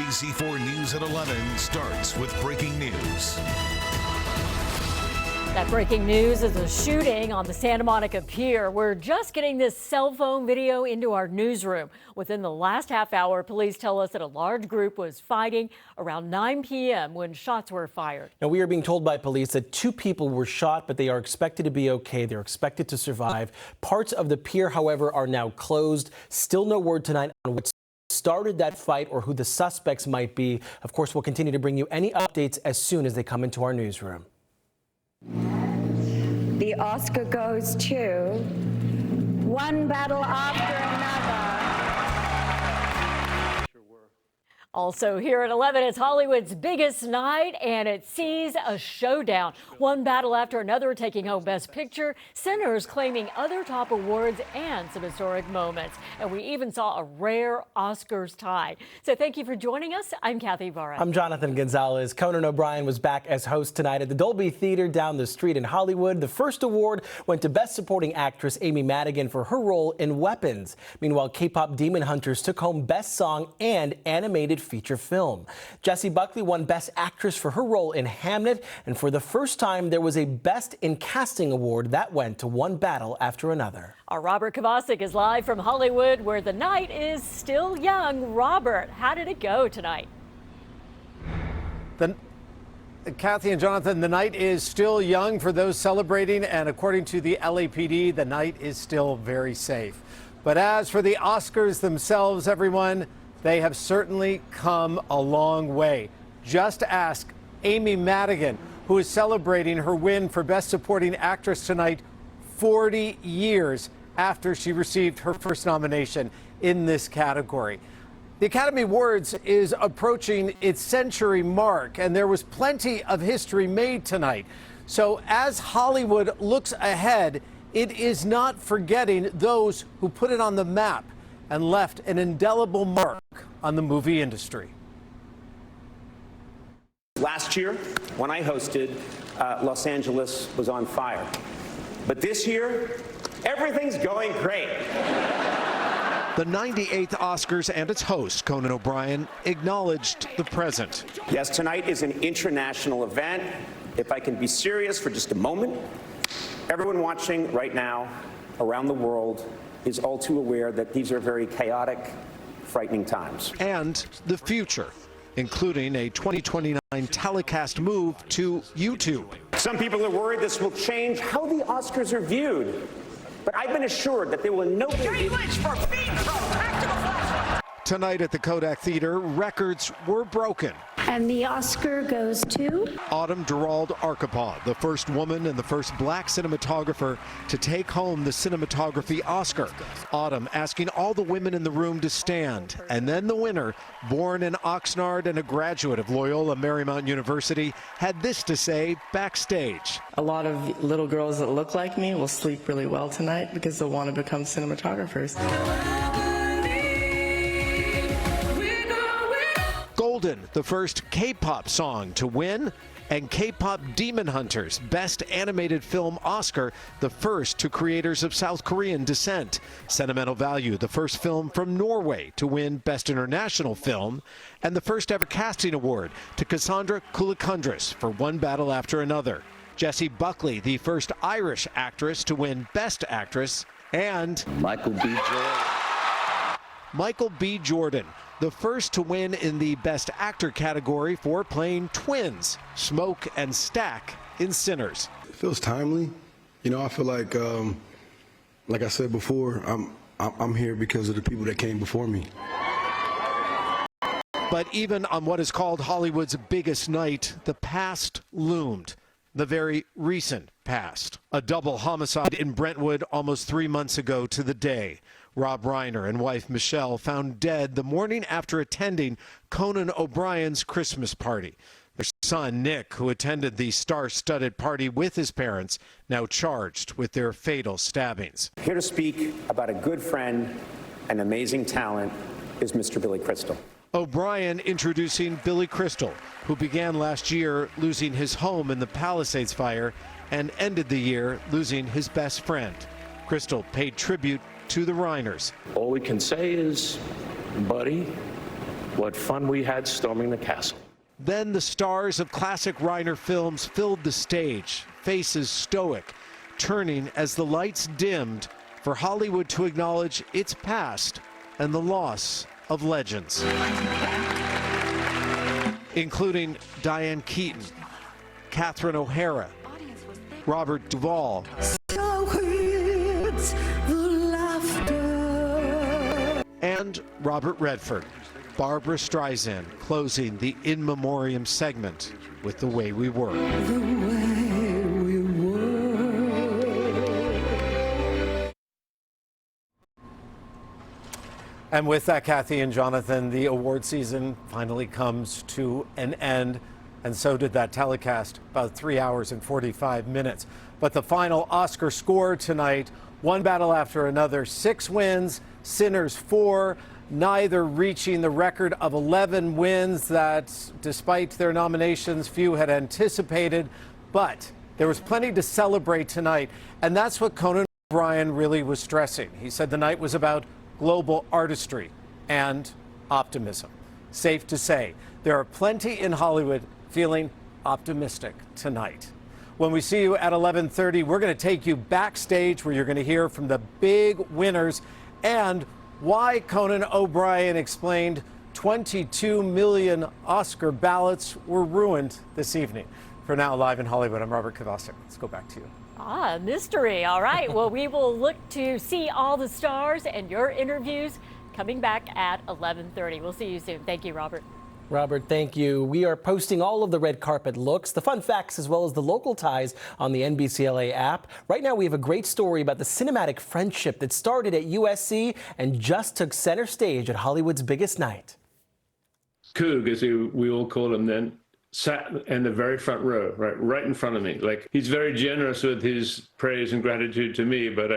NBC4 News at 11 starts with breaking news. That breaking news is a shooting on the Santa Monica Pier. We're just getting this cell phone video into our newsroom. Within the last half hour, police tell us that a large group was fighting around 9 p.m. when shots were fired. Now, we are being told by police that 2 people were shot, but they are expected to be okay. They're expected to survive. Parts of the pier, however, are now closed. Still no word tonight on what started that fight or who the suspects might be. Of course, we'll continue to bring you any updates as soon as they come into our newsroom. The Oscar goes to One Battle After Another. Also here at 11, it's Hollywood's biggest night, and it sees a showdown. One battle after another taking home Best Picture, sinners claiming other top awards, and some historic moments. And we even saw a rare Oscars tie. So thank you for joining us. I'm Kathy Barrett. I'm Jonathan Gonzalez. Conan O'Brien was back as host tonight at the Dolby Theater down the street in Hollywood. The first award went to Best Supporting Actress Amy Madigan for her role in Weapons. Meanwhile, K-pop Demon Hunters took home Best Song and Animated Feature Film. Jessie Buckley won Best Actress for her role in Hamnet, and for the first time there was a Best in Casting award that went to One Battle After Another. Our Robert Kovacic is live from Hollywood, where the night is still young. Robert, how did it go tonight? Kathy and Jonathan, the night is still young for those celebrating, and according to the LAPD, the night is still very safe. But as for the Oscars themselves, everyone, they have certainly come a long way. Just ask Amy Madigan, who is celebrating her win for Best Supporting Actress tonight, 40 years after she received her first nomination in this category. The Academy Awards is approaching its century mark, and there was plenty of history made tonight. So as Hollywood looks ahead, it is not forgetting those who put it on the map and left an indelible mark on the movie industry. Last year, when I hosted, Los Angeles was on fire. But this year, everything's going great. The 98th Oscars and its host, Conan O'Brien, acknowledged the present. Yes, tonight is an international event. If I can be serious for just a moment, everyone watching right now around the world is all too aware that these are very chaotic, frightening times. And the future, including a 2029 telecast move to YouTube. Some people are worried this will change how the Oscars are viewed, but I've been assured that there will no be. Tonight at the Kodak Theater, records were broken. And the Oscar goes to Autumn Durald Arkapaw, the first woman and the first black cinematographer to take home the cinematography Oscar. Autumn asking all the women in the room to stand. And then the winner, born in Oxnard and a graduate of Loyola Marymount University, had this to say backstage. A lot of little girls that look like me will sleep really well tonight because they'll want to become cinematographers. Golden, the first K-pop song to win, and K-pop Demon Hunters, Best Animated Film Oscar, the first to creators of South Korean descent. Sentimental Value, the first film from Norway to win Best International Film, and the first ever casting award to Cassandra Kulikundris for One Battle After Another. Jessie Buckley, the first Irish actress to win Best Actress, and Michael B. Jordan, the first to win in the Best Actor category for playing twins, Smoke and Stack, in Sinners. It feels timely. You know, I feel like I said before, I'm here because of the people that came before me. But even on what is called Hollywood's biggest night, the past loomed. The very recent past. A double homicide in Brentwood almost 3 months ago to the day. Rob Reiner and wife Michelle found dead the morning after attending Conan O'Brien's Christmas party. Their son, Nick, who attended the star-studded party with his parents, now charged with their fatal stabbings. Here to speak about a good friend and amazing talent is Mr. Billy Crystal. O'Brien introducing Billy Crystal, who began last year losing his home in the Palisades fire and ended the year losing his best friend. Crystal paid tribute to the Reiners. All we can say is, buddy, what fun we had storming the castle. Then the stars of classic Reiner films filled the stage, faces stoic, turning as the lights dimmed for Hollywood to acknowledge its past and the loss of legends, including Diane Keaton, Catherine O'Hara, Robert Duvall, and Robert Redford. Barbara Streisand closing the In Memoriam segment with The Way We Were. And with that, Kathy and Jonathan, the award season finally comes to an end. And so did that telecast, about 3 hours and 45 minutes. But the final Oscar score tonight, one battle after another, 6 wins, Sinners 4, neither reaching the record of 11 wins that, despite their nominations, few had anticipated. But there was plenty to celebrate tonight. And that's what Conan O'Brien really was stressing. He said the night was about global artistry and optimism. Safe to say, there are plenty in Hollywood feeling optimistic tonight. When we see you at 11:30, we're going to take you backstage where you're going to hear from the big winners and why Conan O'Brien explained 22 million Oscar ballots were ruined this evening. For now, live in Hollywood, I'm Robert Kovacic. Let's go back to you. Mystery. All right. Well, we will look to see all the stars and your interviews coming back at 11:30. We'll see you soon. Thank you, Robert. Robert, thank you. We are posting all of the red carpet looks, the fun facts, as well as the local ties on the NBCLA app. Right now, we have a great story about the cinematic friendship that started at USC and just took center stage at Hollywood's biggest night. Coog, as we all call him then, sat in the very front row, right in front of me. Like, he's very generous with his praise and gratitude to me, but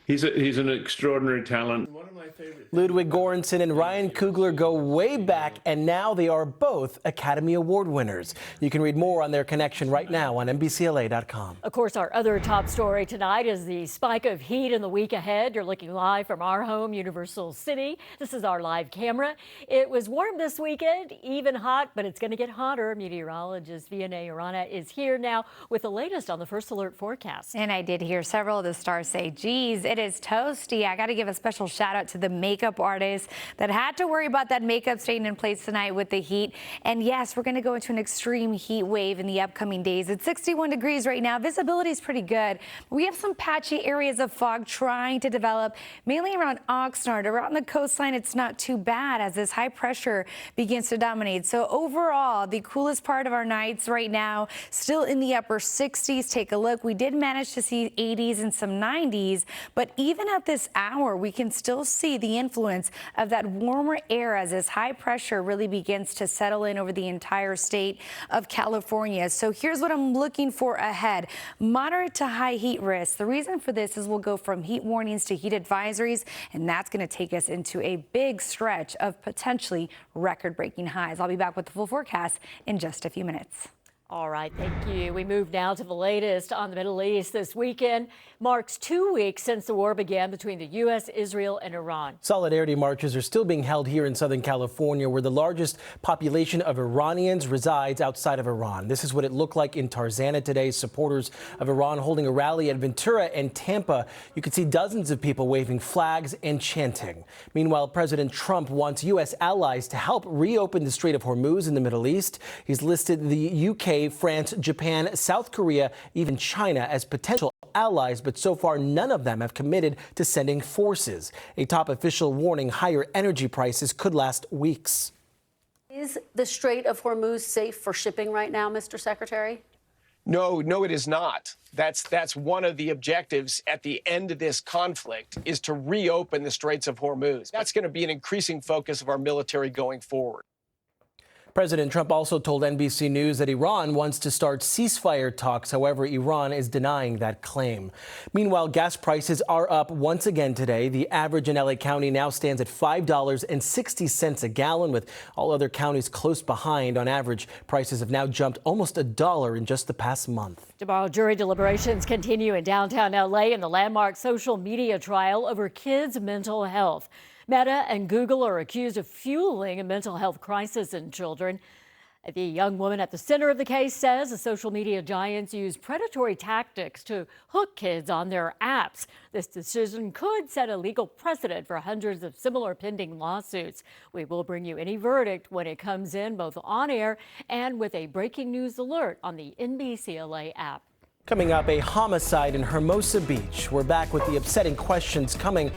he's an extraordinary talent. One of my favorite. Ludwig Göransson and Ryan Coogler go way back, and now they are both Academy Award winners. You can read more on their connection right now on NBCLA.com. Of course, our other top story tonight is the spike of heat in the week ahead. You're looking live from our home, Universal City. This is our live camera. It was warm this weekend, even hot, but it's going to get hotter. Meteorologist Vianney Arana is here now with the latest on the First Alert forecast. And I did hear several of the stars say, geez, it is toasty. I got to give a special shout out to the makeup artists that had to worry about that makeup staying in place tonight with the heat. And yes, we're going to go into an extreme heat wave in the upcoming days. It's 61 degrees right now. Visibility is pretty good. We have some patchy areas of fog trying to develop, mainly around Oxnard. Around the coastline, it's not too bad as this high pressure begins to dominate. So overall, the coolest part of our nights right now, still in the upper 60s. Take a look. We did manage to see 80s and some 90s, but even at this hour, we can still see the influence of that warmer air as this high pressure really begins to settle in over the entire state of California. So here's what I'm looking for ahead. Moderate to high heat risk. The reason for this is we'll go from heat warnings to heat advisories, and that's going to take us into a big stretch of potentially record-breaking highs. I'll be back with the full forecast in just a few minutes. All right, thank you. We move now to the latest on the Middle East. This weekend marks 2 weeks since the war began between the U.S., Israel, and Iran. Solidarity marches are still being held here in Southern California, where the largest population of Iranians resides outside of Iran. This is what it looked like in Tarzana today. Supporters of Iran holding a rally at Ventura and Tampa. You could see dozens of people waving flags and chanting. Meanwhile, President Trump wants U.S. allies to help reopen the Strait of Hormuz in the Middle East. He's listed the U.K., France, Japan, South Korea, even China as potential allies, but so far none of them have committed to sending forces. A top official warning higher energy prices could last weeks. Is the Strait of Hormuz safe for shipping right now, Mr. Secretary? No, it is not. That's one of the objectives at the end of this conflict is to reopen the Straits of Hormuz. That's going to be an increasing focus of our military going forward. President Trump also told NBC News that Iran wants to start ceasefire talks. However, Iran is denying that claim. Meanwhile, gas prices are up once again today. The average in LA County now stands at $5.60 a gallon, with all other counties close behind. On average, prices have now jumped almost $1 in just the past month. Tomorrow, jury deliberations continue in downtown LA in the landmark social media trial over kids' mental health. Meta and Google are accused of fueling a mental health crisis in children. The young woman at the center of the case says the social media giants use predatory tactics to hook kids on their apps. This decision could set a legal precedent for hundreds of similar pending lawsuits. We will bring you any verdict when it comes in, both on air and with a breaking news alert on the NBC LA app. Coming up, a homicide in Hermosa Beach. We're back with the upsetting questions coming.